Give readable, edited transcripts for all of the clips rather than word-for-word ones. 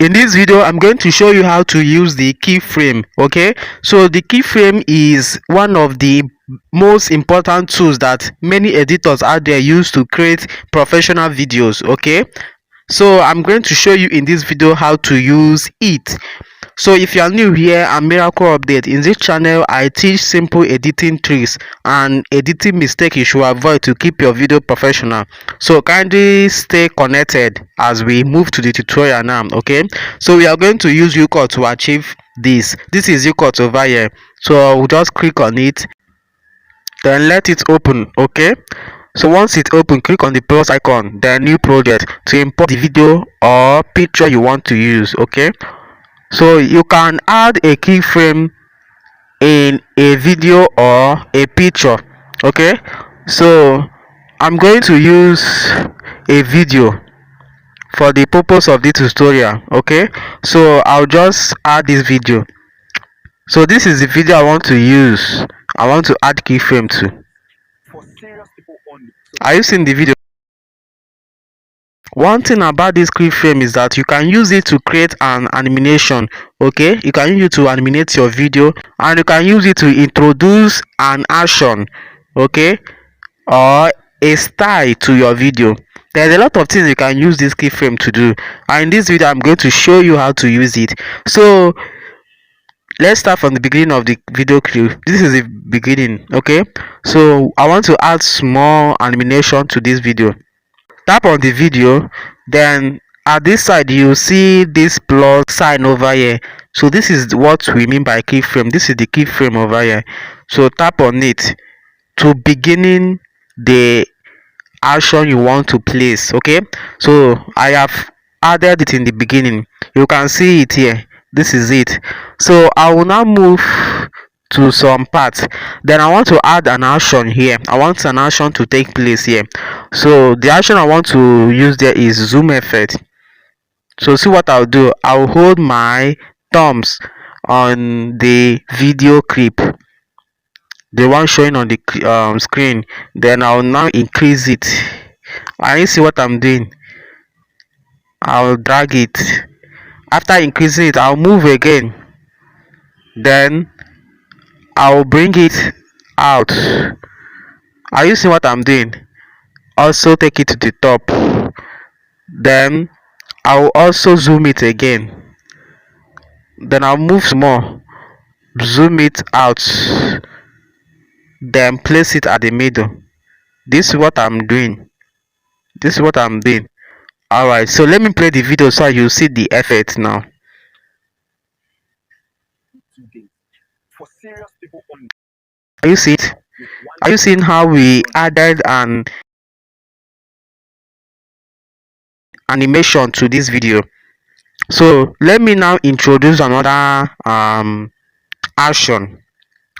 In this video I'm going to show you how to use the keyframe. Okay, so the keyframe is one of the most important tools that many editors out there use to create professional videos. Okay, so I'm going to show you in this video how to use it. So if you are new here, I'm Miracle Update. In this channel I teach simple editing tricks and editing mistakes you should avoid to keep your video professional. So kindly stay connected as we move to the tutorial now. Okay, so we are going to use ucut to achieve this is ucut over here. So we'll just click on it, then let it open. Okay, so once it's open, click on the plus icon, then new project, to import the video or picture you want to use. Okay, so you can add a keyframe in a video or a picture. Okay, so I'm going to use a video for the purpose of this tutorial. Okay, so I'll just add this video. So this is the video I want to use. I want to add keyframe to. Are you seeing the video? One thing about this keyframe is that you can use it to create an animation. Okay, you can use it to animate your video, and you can use it to introduce an action, okay, or a style to your video. There's a lot of things you can use this keyframe to do, and in this video I'm going to show you how to use it. So let's start from the beginning of the video clip. This is the beginning. Okay, so I want to add small animation to this video. Tap on the video, then at this side you see this plus sign over here. So this is what we mean by keyframe. This is the keyframe over here. So tap on it to beginning the action you want to place. Okay, so I have added it in the beginning. You can see it here. This is it. So I will now move to some parts, then I want to add an action here. I want an action to take place here. So the action I want to use there is zoom effect. So see what I'll do. I'll hold my thumbs on the video clip, the one showing on the screen, then I'll now increase it. And you see what I'm doing. I'll drag it. After increasing it, I'll move again, then I'll bring it out. Are you seeing what I'm doing? Also take it to the top, then I'll also zoom it again, then I'll move more, zoom it out, then place it at the middle. This is what I'm doing. Alright, so let me play the video so you see the effect now. Are you seeing it? Are you seeing how we added an animation to this video? So let me now introduce another action.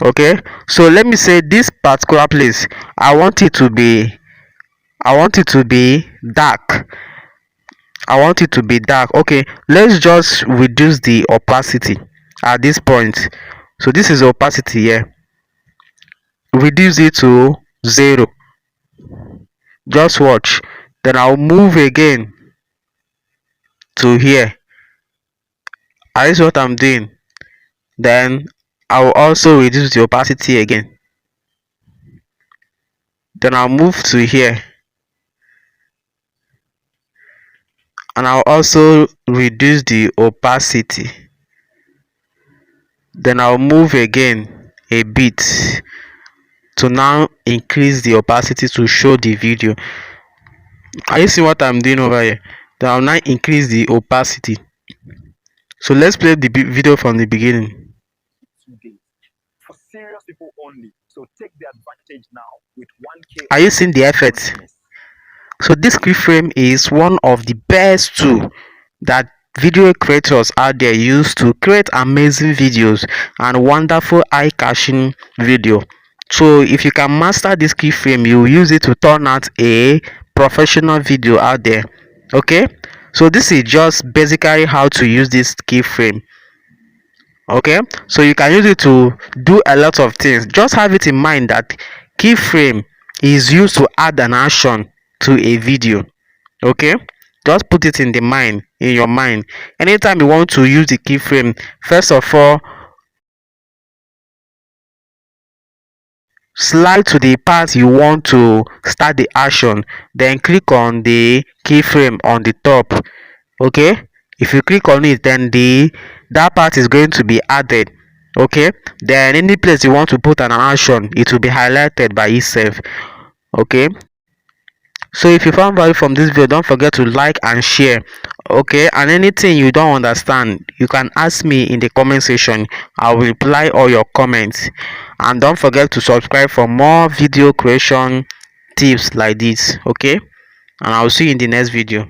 Okay, so let me say this particular place, I want it to be dark. Okay, let's just reduce the opacity at this point. So this is opacity here. Reduce it to 0. Just watch. Then I'll move again to here. I see what I'm doing. Then I'll also reduce the opacity again. Then I'll move to here, and I'll also reduce the opacity. Then I'll move again a bit to now increase the opacity to show the video. Are you seeing what I'm doing over here? Then I'll now increase the opacity. So let's play the video from the beginning. For serious people only. So take the advantage now with 1K. Are you seeing the effect? So this keyframe is one of the best tools that video creators out there use to create amazing videos and wonderful eye-catching video. So if you can master this keyframe, you will use it to turn out a professional video out there. Okay, so this is just basically how to use this keyframe. Okay, so you can use it to do a lot of things. Just have it in mind that keyframe is used to add an action to a video. Okay, just put it in your mind. Anytime you want to use the keyframe, first of all, slide to the part you want to start the action, then click on the keyframe on the top. Okay, if you click on it, then that part is going to be added. Okay, then any place you want to put an action, it will be highlighted by itself. Okay, so if you found value from this video, don't forget to like and share. Okay, and anything you don't understand, you can ask me in the comment section. I will reply all your comments. And don't forget to subscribe for more video creation tips like this. Okay, and I'll see you in the next video.